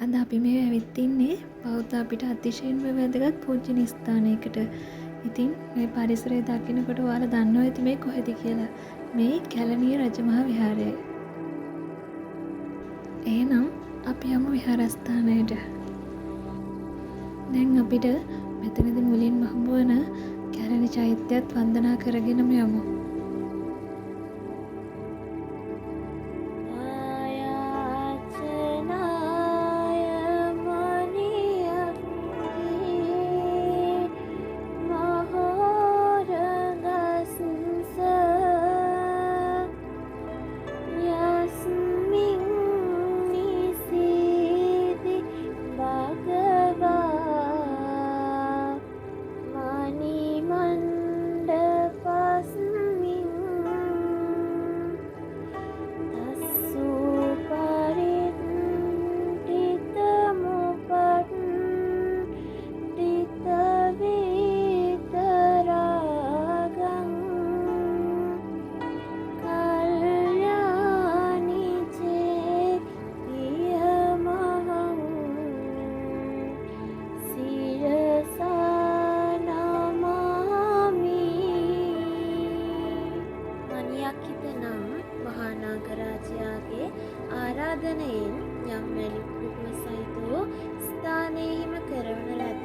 අද අපි මේ ඇවිත් ඉන්නේ බෞද්ධ අපිට අතිශයින්ම වැදගත් පූජනීය ස්ථානයකට. ඉතින් මේ පරිසරය දකිනකොට ඔයාලා දන්නවා ඇති මේ කොහෙද කියලා. මේ කැලණිය රජමහා විහාරයයි. එහෙනම් අපි යමු විහාරස්ථානයට. දැන් අපිට මෙතනදී මුලින්ම හම්බ වෙන කැලණි චෛත්‍යයත් වන්දනා කරගෙනම යමු. ආරාධනයෙන් යම් වැලිකුඩුව සහිත වූ ස්ථානයෙහිම කරවන ලද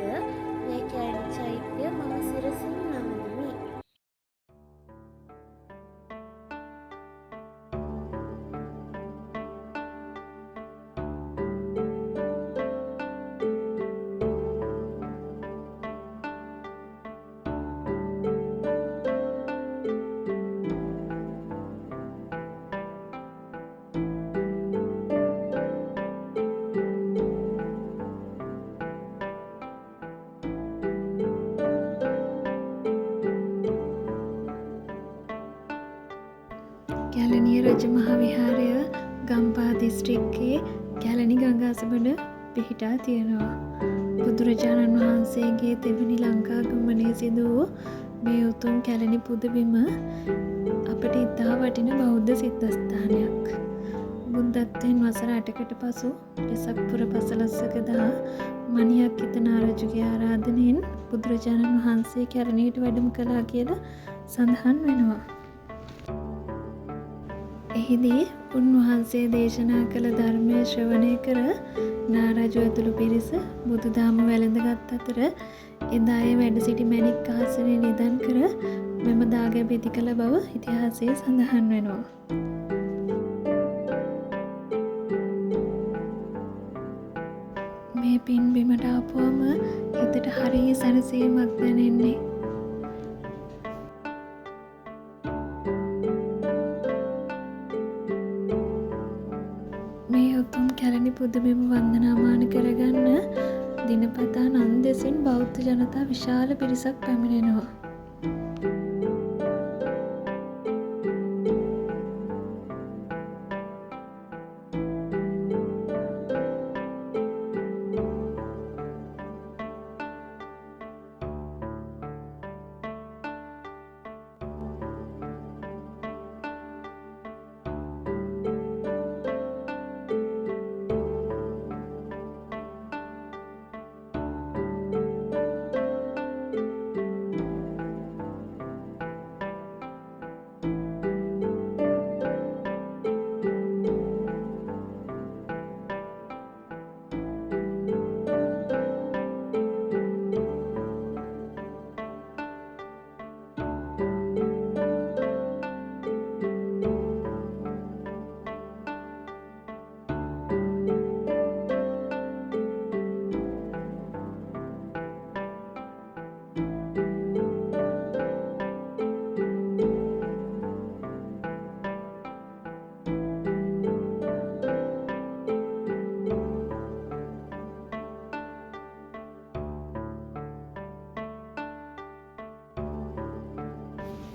මේ කැලණි චෛත්‍ය මම සිරසින් නමමි. කැලණිය රජමහා විහාරය ගම්පහ දිස්ත්‍රික්කයේ කැලණි ගඟ අසබඩ පිහිටා තියෙනවා. බුදුරජාණන් වහන්සේගේ දෙවැනි ලංකා ගමනේ සිදු වූ මේ උතුම් කැලණි පුදබිම අපට ඉතා වටින බෞද්ධ සිද්ධස්ථානයක්. බුද්ධත්වයෙන් වසර 8කට පසු වෙසක් පුර පසළොස්වකදා මණියක්කිත නාරජුගේ ආරාධනයෙන් බුදුරජාණන් වහන්සේ කැලණියට වැඩම කළා කියලා සඳහන් වෙනවා. එහිදී උන්වහන්සේ දේශනා කළ ධර්මය ශ්‍රවණය කර නාරජු ඇතුළු පිරිස බුදුදහම වැළඳගත් අතර එදා ඒ වැඩ සිටි මැණික් ආසනය නිදන් කර මෙම දාගැබ ඉදි කළ බව ඉතිහාසයේ සඳහන් වෙනවා. මේ පින් බිමට ආපුවම හිතට හරි සැනසීමක් දැනෙන්නේ. මේ උතුම් කැලණි පුදබිම වන්දනාමාන කරගන්න දිනපතා නන්දෙසින් බෞද්ධ ජනතා විශාල පිරිසක් පැමිණෙනවා.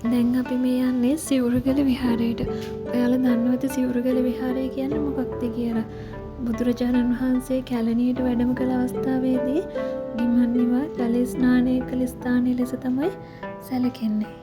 දැන් අපි මේ යන්නේ සිවුරුගල විහාරයට. ඔයාලා දන්නවද සිවුරුගල විහාරය කියන්නේ මොකක්ද කියලා? බුදුරජාණන් වහන්සේ කැලණියට වැඩම කළ අවස්ථාවේදී ගිම්හන් නිවා ජල ස්නානය කළ ස්ථානය ලෙස තමයි සැලකෙන්නේ.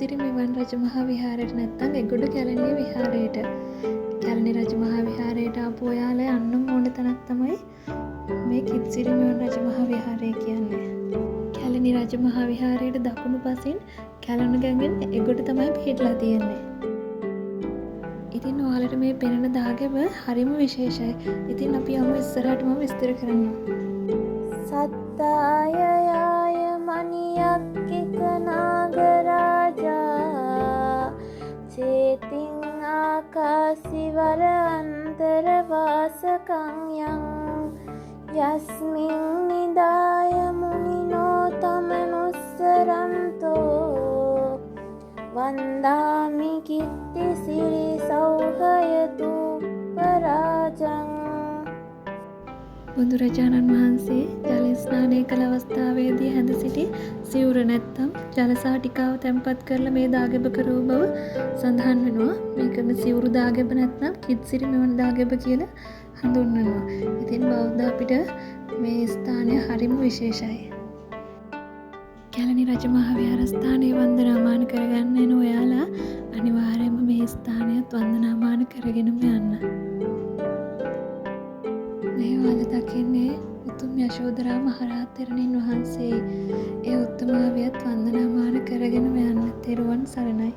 කිත්සිරි මෙවන් රජමහා විහාරයට නැත්තම් එගොඩ කැලණිය විහාරයට. කැලණි රජමහා විහාරයට ආපු ඔයාලා යන්න ඕන තැනක් තමයි මේ කිත්සිරි මෙවන් රජමහා විහාරය කියන්නේ. කැලණි රජමහා විහාරයට දකුණු පසින් කැලණි ගඟෙන් එගොඩ තමයි පිහිටලා තියෙන්නේ. ඉතින් ඔයාලට මේ පෙනෙන දාගැබ හරිම විශේෂයි. ඉතින් අපි යමු ඉස්සරහටම විස්තර කරන්න. සත්තාය යාය මනියක්කික නාගරාජා චේතින් ආකාසිවර අන්තරවාසකං යං යස්මින් නිදාය මුනිනෝ තමනුස්සරන්තෝ වන්දාමි කිත්ති සිරි සෞහයතු පරාජං. බුදුරජාණන් වහන්සේ ජල ස්නානය කළ අවස්ථාවේදී හැඳ සිටි සිවුර නැත්තම් ජලසාටිකාව තැන්පත් කරලා මේ දාගැබ කරූ බව සඳහන් වෙනවා. මේකම සිවුරු දාගැබ නැත්නම් කිත්සිරි මෙවන් දාගැබ කියලා හඳුන්වනවා. ඉතින් බෞද්ධ අපිට මේ ස්ථානය හරිම විශේෂයි. කැලණි රජමහා විහාරස්ථානයේ වන්දනාමාන කරගන්න එන ඔයාලා අනිවාර්යයෙන්ම මේ ස්ථානයත් වන්දනාමාන කරගෙනම යන්න. මේ ඔයාලා දකින්නේ උතුම් යශෝදරා මහරහත් තෙරණින් වහන්සේ. ඒ උත්තමාවියත් වන්දනාමාන කරගෙනම යන්න. තෙරුවන් සරණයි.